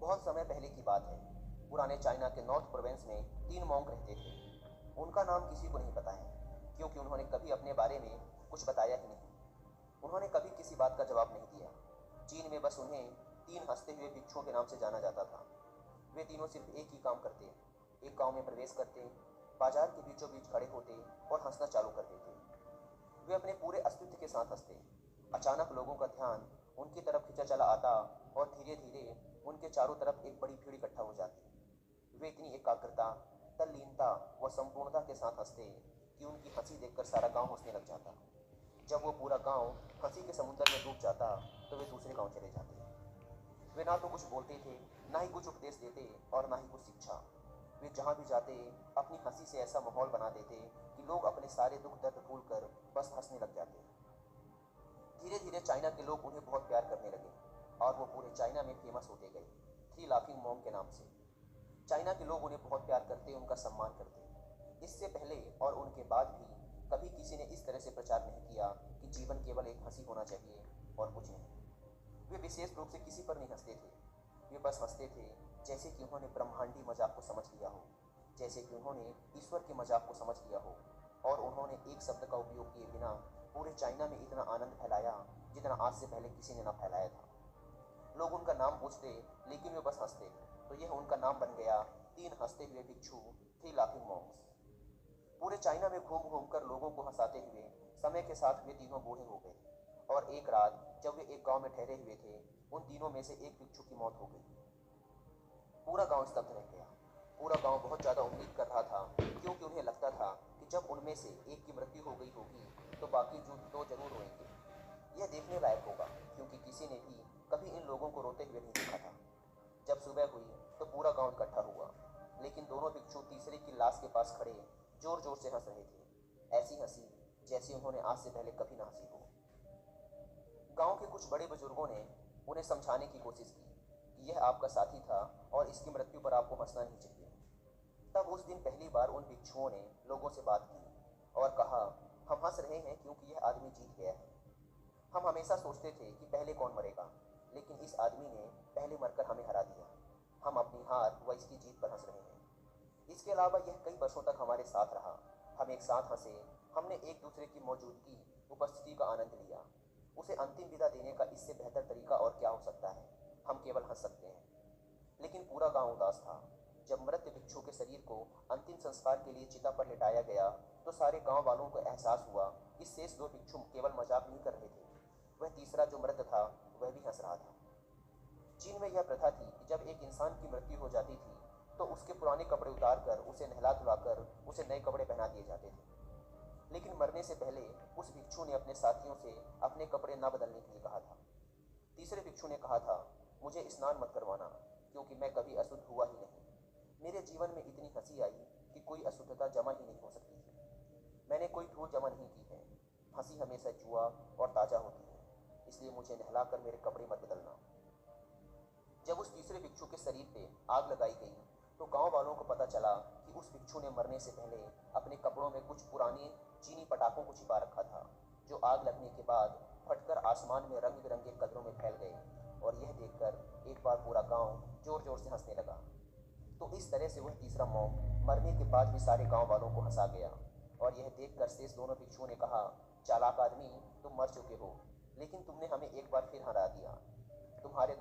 बहुत समय पहले की बात है। पुराने चाइना के नॉर्थ प्रोविंस में 3 मॉन्क रहते थे। उनका नाम किसी को नहीं पता है, क्योंकि उन्होंने कभी अपने बारे में कुछ बताया ही नहीं। उन्होंने कभी किसी बात का जवाब नहीं दिया। चीन में बस उन्हें 3 हंसते हुए भिक्षुओं के नाम से जाना जाता था। वे तीनों सिर्फ एक ही काम करते, एक गांव में प्रवेश करते, बाजार के बीचों बीच खड़े होते और हंसना चालू कर देते। वे अपने पूरे अस्तित्व के साथ हंसते। अचानक लोगों का ध्यान उनकी तरफ खींचा चला आता और धीरे धीरे उनके चारों तरफ एक बड़ी भीड़ इकट्ठा हो जाती। वे इतनी एकाग्रता, तल्लीनता व संपूर्णता के साथ हंसते कि उनकी हंसी देखकर सारा गांव हंसने लग जाता। जब वो पूरा गांव हंसी के समुद्र में डूब जाता तो वे दूसरे गांव चले जाते। वे ना तो कुछ बोलते थे, ना ही कुछ उपदेश देते और ना ही कुछ शिक्षा। वे जहाँ भी जाते अपनी हंसी से ऐसा माहौल बना देते कि लोग अपने सारे दुख दर्द भूलकर बस हंसने लग जाते। धीरे धीरे चाइना के लोग उन्हें बहुत प्यार करने लगे और वो पूरे चाइना में फेमस होते गए, 3 लाफिंग मॉन्क के नाम से। चाइना के लोग उन्हें बहुत प्यार करते, उनका सम्मान करते। इससे पहले और उनके बाद भी कभी किसी ने इस तरह से प्रचार नहीं किया कि जीवन केवल एक हंसी होना चाहिए और कुछ नहीं। वे विशेष रूप से किसी पर नहीं हंसते थे। वे बस हंसते थे जैसे कि उन्होंने ब्रह्मांडी मजाक को समझ लिया हो, जैसे कि उन्होंने ईश्वर के मजाक को समझ लिया हो, और उन्होंने एक शब्द का उपयोग किए बिना पूरे चाइना में इतना आनंद फैलाया जितना आज से पहले किसी ने न फैलाया था। लोग उनका नाम पूछते, लेकिन वे बस हंसते, तो यह उनका नाम बन गया 3 हंसते हुए भिक्षु, 3 लाफिंग मॉन्क्स। पूरे चाइना में घूम घूम कर लोगों को हंसाते हुए समय के साथ वे तीनों बूढ़े हो गए, और एक रात जब वे एक गांव में ठहरे हुए थे, उन तीनों में से एक भिक्षु की मौत हो गई। पूरा गांव स्तब्ध रह गया। पूरा गांव बहुत ज़्यादा उम्मीद कर रहा था, क्योंकि उन्हें लगता था कि जब उनमें से एक की मृत्यु हो गई होगी तो बाकी जो 2 जरूर रोएंगे। यह देखने लायक होगा, क्योंकि किसी ने भी कभी इन लोगों को रोते हुए नहीं देखा था। जब सुबह हुई तो पूरा गांव इकट्ठा हुआ, लेकिन दोनों भिक्षु तीसरे की लाश के पास खड़े जोर जोर से हंस रहे थे, ऐसी हंसी जैसी उन्होंने आज से पहले कभी ना हंसी हो। गांव के कुछ बड़े बुजुर्गों ने उन्हें समझाने की कोशिश की कि यह आपका साथी था और इसकी मृत्यु पर आपको हंसना नहीं चाहिए। तब उस दिन पहली बार उन भिक्षुओं ने लोगों से बात की और कहा, हम हंस रहे हैं क्योंकि यह आदमी जीत गया है। हम हमेशा सोचते थे कि पहले कौन मरेगा, लेकिन इस आदमी ने पहले मरकर हमें हरा दिया। हम अपनी हार व इसकी जीत पर हंस रहे हैं। इसके अलावा यह कई वर्षों तक हमारे साथ रहा। हम एक साथ हंसे, हमने एक दूसरे की मौजूदगी, उपस्थिति का आनंद लिया। उसे अंतिम विदा देने का इससे बेहतर तरीका और क्या हो सकता है। हम केवल हंस सकते हैं। लेकिन पूरा गांव उदास था। जब मृत भिक्षु के शरीर को अंतिम संस्कार के लिए चिता पर लिटाया गया तो सारे गांव वालों को एहसास हुआ कि शेष 2 भिक्षु केवल मजाक नहीं कर रहे थे, वह तीसरा जो मृत था वह भी हंस रहा था। चीन में यह प्रथा थी कि जब एक इंसान की मृत्यु हो जाती थी तो उसके पुराने कपड़े उतार कर उसे नहला धुलाकर उसे नए कपड़े पहना दिए जाते थे। लेकिन मरने से पहले उस भिक्षु ने अपने साथियों से अपने कपड़े न बदलने के लिए कहा था। तीसरे भिक्षु ने कहा था, मुझे स्नान मत करवाना, क्योंकि मैं कभी अशुद्ध हुआ ही नहीं। मेरे जीवन में इतनी हंसी आई कि कोई अशुद्धता जमा ही नहीं हो सकती थी। मैंने कोई धूल जमा नहीं की है। हंसी हमेशा जुआ और ताज़ा होती है, इसलिए मुझे नहलाकर मेरे कपड़े मत बदलना। जब उस तीसरे भिक्षु के शरीर पे आग लगाई गई तो गांव वालों को पता चला कि उस भिक्षु ने मरने से पहले अपने कपड़ों में कुछ पुराने चीनी पटाखों को छिपा रखा था, जो आग लगने के बाद फटकर आसमान में रंग बिरंगे कलरों में फैल गए। और यह देखकर एक बार पूरा गांव जोर जोर से हंसने लगा। तो इस तरह से वह तीसरा मॉन्क मरने के बाद भी सारे गांव वालों को हंसा गया। और यह देखकर शेष दोनों भिक्षुओं ने कहा, चालाक आदमी, तुम मर चुके हो, लेकिन तुमने हमें एक बार फिर हरा दिया। तुम्हारे